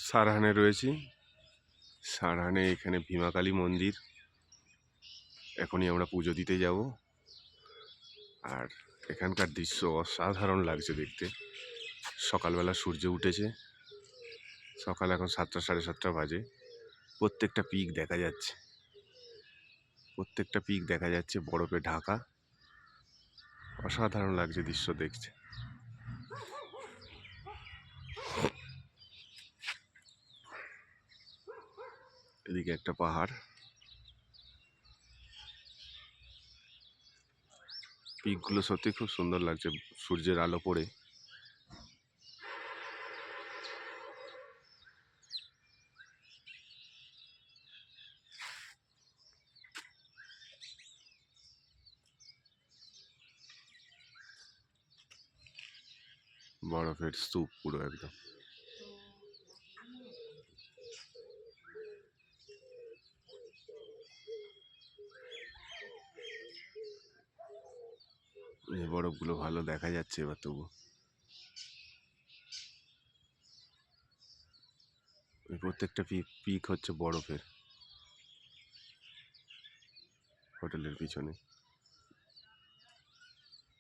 সারহানে রয়েছি। সারহানে এখানে ভীমাকালী মন্দির। এখনই আমরা পুজো দিতে যাব। আর এখানকার দৃশ্য অসাধারণ লাগছে দেখতে। সকালবেলা সূর্য উঠেছে। সকাল এখন 7টা 7:30 বাজে। প্রত্যেকটা পিক দেখা যাচ্ছে। প্রত্যেকটা পিক দেখা যাচ্ছে বরফে ঢাকা। অসাধারণ লাগছে দৃশ্য দেখছে। এদিকে একটা পাহাড়। পিকগুলো সত্যি খুব সুন্দর লাগছে সূর্যের আলো পড়ে। বরফের স্তূপ পুরো একদম। এই বরফগুলো ভালো দেখা যাচ্ছে এবার তবু। প্রত্যেকটা পিক হচ্ছে বরফের। হোটেলের পিছনে।